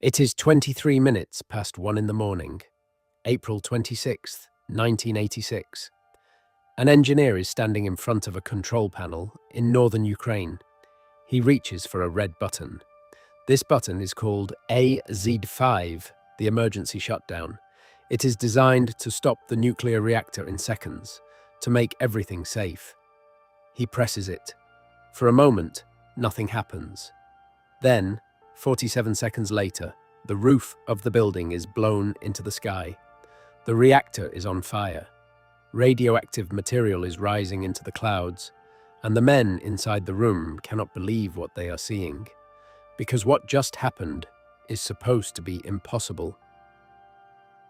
It is 23 minutes past 1 in the morning, April 26th, 1986. An engineer is standing in front of a control panel in northern Ukraine. He reaches for a red button. This button is called AZ5, the emergency shutdown. It is designed to stop the nuclear reactor in seconds, to make everything safe. He presses it. For a moment, nothing happens. Then, 47 seconds later, the roof of the building is blown into the sky. The reactor is on fire. Radioactive material is rising into the clouds, and the men inside the room cannot believe what they are seeing, because what just happened is supposed to be impossible.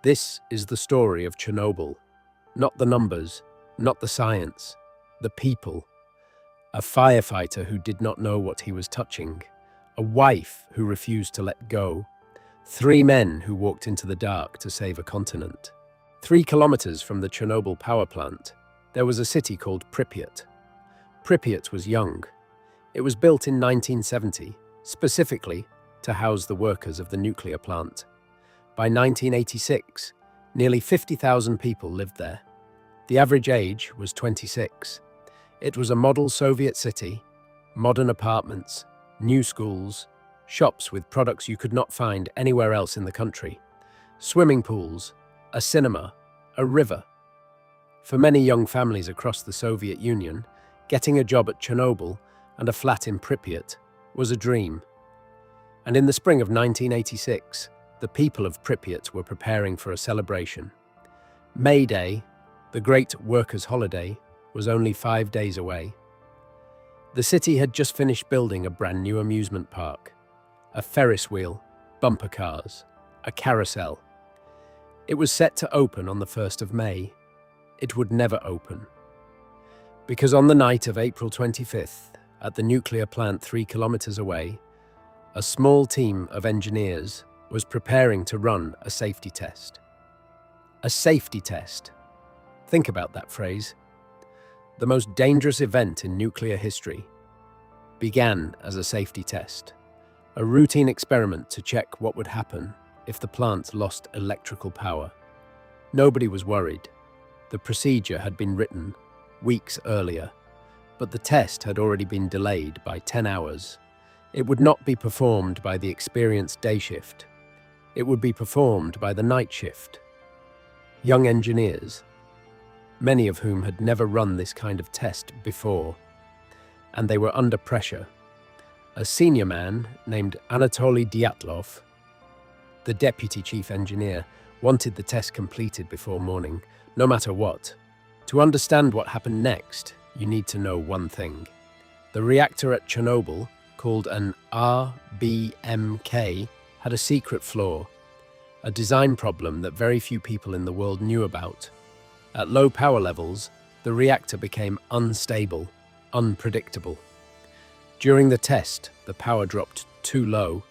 This is the story of Chernobyl. Not the numbers, not the science, the people. A firefighter who did not know what he was touching. A wife who refused to let go. 3 men who walked into the dark to save a continent. 3 kilometers from the Chernobyl power plant, there was a city called Pripyat. Pripyat was young. It was built in 1970, specifically to house the workers of the nuclear plant. By 1986, nearly 50,000 people lived there. The average age was 26. It was a model Soviet city, modern apartments, new schools, shops with products you could not find anywhere else in the country, swimming pools, a cinema, a river. For many young families across the Soviet Union, getting a job at Chernobyl and a flat in Pripyat was a dream. And in the spring of 1986, the people of Pripyat were preparing for a celebration. May Day, the great workers' holiday, was only 5 days away. The city had just finished building a brand new amusement park, a Ferris wheel, bumper cars, a carousel. It was set to open on the 1st of May. It would never open. Because on the night of April 25th, at the nuclear plant 3 kilometers away, a small team of engineers was preparing to run a safety test. A safety test. Think about that phrase. The most dangerous event in nuclear history began as a safety test, a routine experiment to check what would happen if the plant lost electrical power. Nobody was worried. The procedure had been written weeks earlier, but the test had already been delayed by 10 hours. It would not be performed by the experienced day shift. It would be performed by the night shift. Young engineers, many of whom had never run this kind of test before, and they were under pressure. A senior man named Anatoly Dyatlov, the deputy chief engineer, wanted the test completed before morning, no matter what. To understand what happened next, you need to know one thing. The reactor at Chernobyl, called an RBMK, had a secret flaw, a design problem that very few people in the world knew about. At low power levels, the reactor became unstable, unpredictable. During the test, the power dropped too low,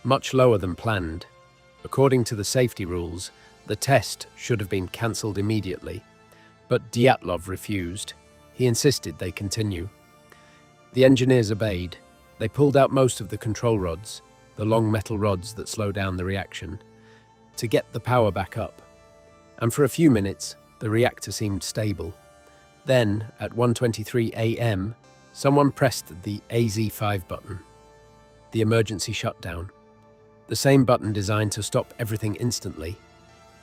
much lower than planned. According to the safety rules, the test should have been cancelled immediately, but Dyatlov refused. He insisted they continue. The engineers obeyed. They pulled out most of the control rods, the long metal rods that slow down the reaction, to get the power back up. And for a few minutes, the reactor seemed stable. Then, at 1:23 a.m., someone pressed the AZ5 button, the emergency shutdown. The same button designed to stop everything instantly.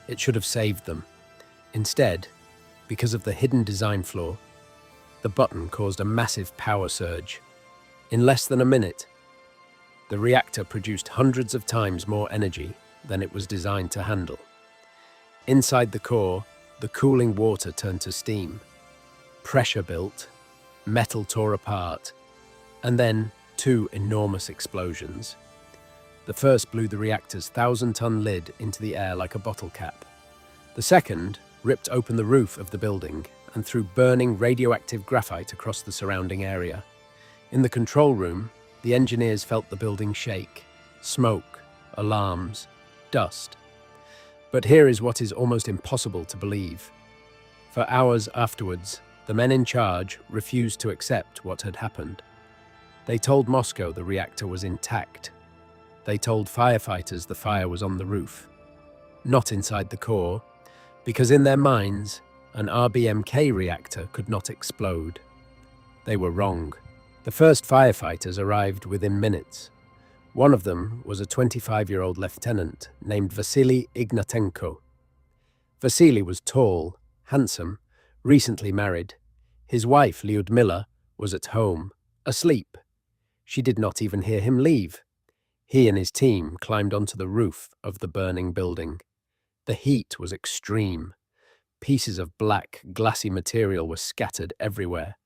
It should have saved them. Instead, because of the hidden design flaw, the button caused a massive power surge. In less than a minute, the reactor produced hundreds of times more energy than it was designed to handle. Inside the core, the cooling water turned to steam. Pressure built, metal tore apart, and then 2 enormous explosions. The first blew the reactor's 1,000-ton lid into the air like a bottle cap. The second ripped open the roof of the building and threw burning radioactive graphite across the surrounding area. In the control room, the engineers felt the building shake. Smoke, alarms, dust. But here is what is almost impossible to believe. For hours afterwards, the men in charge refused to accept what had happened. They told Moscow the reactor was intact. They told firefighters the fire was on the roof, not inside the core, because in their minds, an RBMK reactor could not explode. They were wrong. The first firefighters arrived within minutes. One of them was a 25-year-old lieutenant named Vasily Ignatenko. Vasily was tall, handsome, recently married. His wife, Lyudmila, was at home, asleep. She did not even hear him leave. He and his team climbed onto the roof of the burning building. The heat was extreme. Pieces of black, glassy material were scattered everywhere,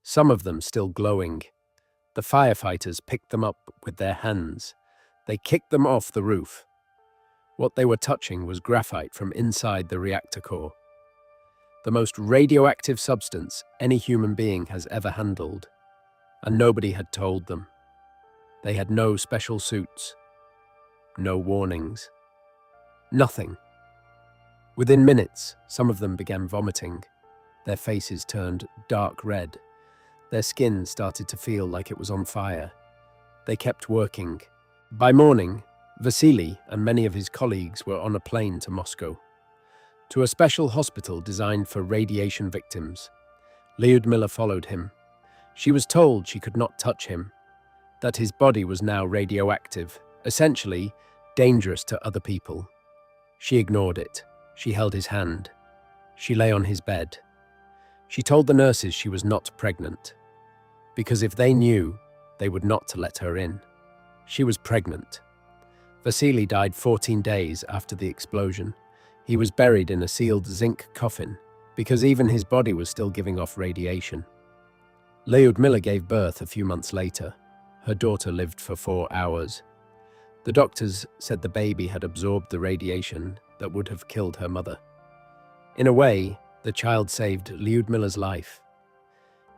some of them still glowing. The firefighters picked them up with their hands. They kicked them off the roof. What they were touching was graphite from inside the reactor core, the most radioactive substance any human being has ever handled, and nobody had told them. They had no special suits, no warnings, nothing. Within minutes, some of them began vomiting. Their faces turned dark red. Their skin started to feel like it was on fire. They kept working. By morning, Vasily and many of his colleagues were on a plane to Moscow, to a special hospital designed for radiation victims. Lyudmila followed him. She was told she could not touch him, that his body was now radioactive, essentially dangerous to other people. She ignored it. She held his hand. She lay on his bed. She told the nurses she was not pregnant, because if they knew, they would not let her in. She was pregnant. Vasily died 14 days after the explosion. He was buried in a sealed zinc coffin, because even his body was still giving off radiation. Lyudmila gave birth a few months later. Her daughter lived for 4 hours. The doctors said the baby had absorbed the radiation that would have killed her mother. In a way, the child saved Lyudmila's life.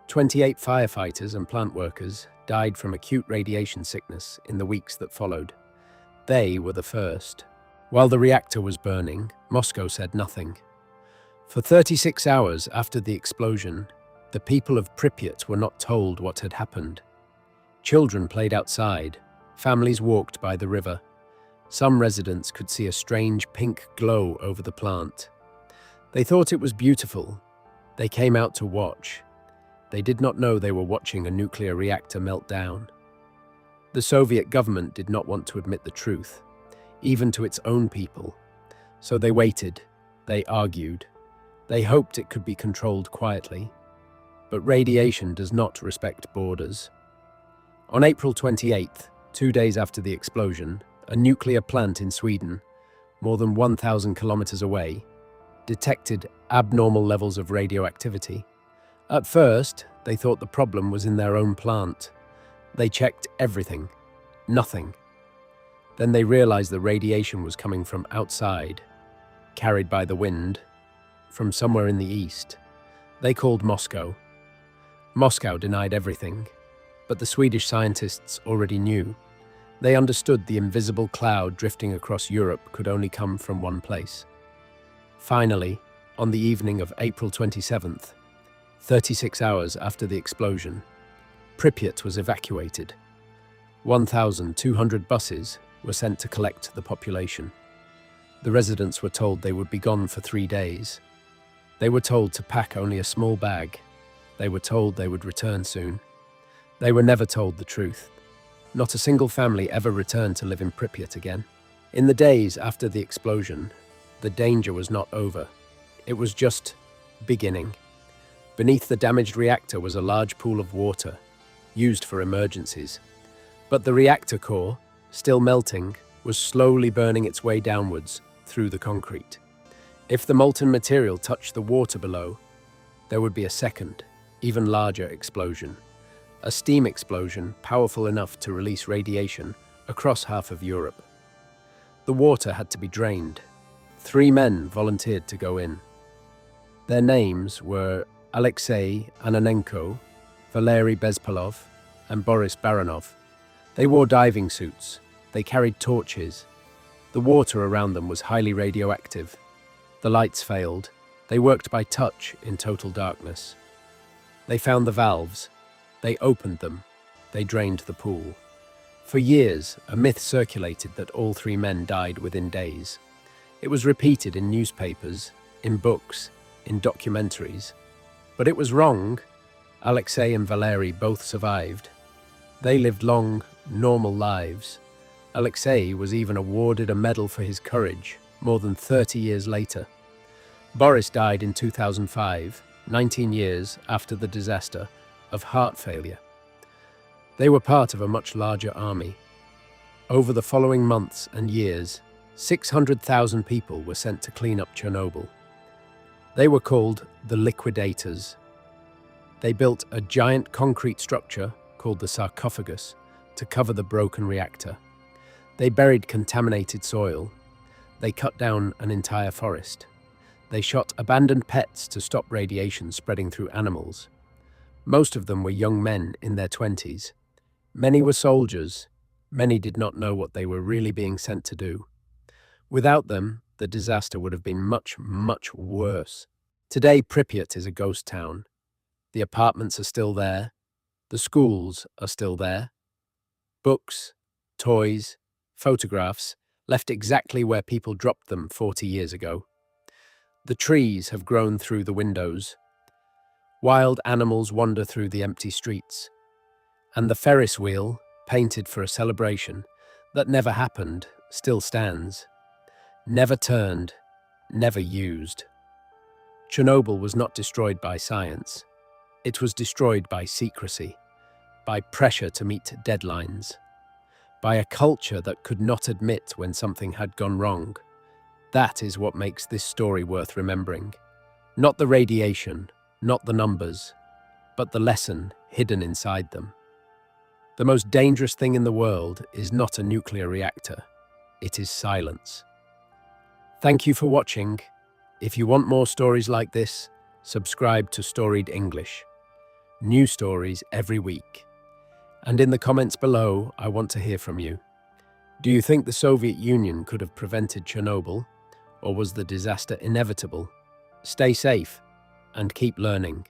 28 firefighters and plant workers died from acute radiation sickness in the weeks that followed. They were the first. While the reactor was burning, Moscow said nothing. For 36 hours after the explosion, the people of Pripyat were not told what had happened. Children played outside. Families walked by the river. Some residents could see a strange pink glow over the plant. They thought it was beautiful. They came out to watch. They did not know they were watching a nuclear reactor melt down. The Soviet government did not want to admit the truth, even to its own people. So they waited. They argued. They hoped it could be controlled quietly. But radiation does not respect borders. On April 28th, 2 days after the explosion, a nuclear plant in Sweden, more than 1,000 kilometers away, detected abnormal levels of radioactivity. At first, they thought the problem was in their own plant. They checked everything. Nothing. Then they realized the radiation was coming from outside, carried by the wind, from somewhere in the east. They called Moscow. Moscow denied everything, but the Swedish scientists already knew. They understood the invisible cloud drifting across Europe could only come from one place. Finally, on the evening of April 27th, 36 hours after the explosion, Pripyat was evacuated. 1,200 buses were sent to collect the population. The residents were told they would be gone for 3 days. They were told to pack only a small bag. They were told they would return soon. They were never told the truth. Not a single family ever returned to live in Pripyat again. In the days after the explosion, the danger was not over. It was just beginning. Beneath the damaged reactor was a large pool of water, used for emergencies. But the reactor core, still melting, was slowly burning its way downwards through the concrete. If the molten material touched the water below, there would be a second, even larger explosion. A steam explosion powerful enough to release radiation across half of Europe. The water had to be drained. 3 men volunteered to go in. Their names were Alexei Ananenko, Valery Bezpalov, and Boris Baranov. They wore diving suits. They carried torches. The water around them was highly radioactive. The lights failed. They worked by touch in total darkness. They found the valves. They opened them. They drained the pool. For years, a myth circulated that all three men died within days. It was repeated in newspapers, in books, in documentaries. But it was wrong. Alexei and Valery both survived. They lived long, normal lives. Alexei was even awarded a medal for his courage more than 30 years later. Boris died in 2005, 19 years after the disaster, of heart failure. They were part of a much larger army. Over the following months and years, 600,000 people were sent to clean up Chernobyl. They were called the liquidators. They built a giant concrete structure called the sarcophagus to cover the broken reactor. They buried contaminated soil. They cut down an entire forest. They shot abandoned pets to stop radiation spreading through animals. Most of them were young men in their 20s. Many were soldiers. Many did not know what they were really being sent to do. Without them, the disaster would have been much, much worse. Today, Pripyat is a ghost town. The apartments are still there. The schools are still there. Books, toys, photographs left exactly where people dropped them 40 years ago. The trees have grown through the windows. Wild animals wander through the empty streets. And the Ferris wheel, painted for a celebration that never happened, still stands. Never turned, never used. Chernobyl was not destroyed by science. It was destroyed by secrecy, by pressure to meet deadlines, by a culture that could not admit when something had gone wrong. That is what makes this story worth remembering. Not the radiation, not the numbers, but the lesson hidden inside them. The most dangerous thing in the world is not a nuclear reactor. It is silence. Thank you for watching. If you want more stories like this, subscribe to Storied English. New stories every week. And in the comments below, I want to hear from you. Do you think the Soviet Union could have prevented Chernobyl, or was the disaster inevitable? Stay safe and keep learning.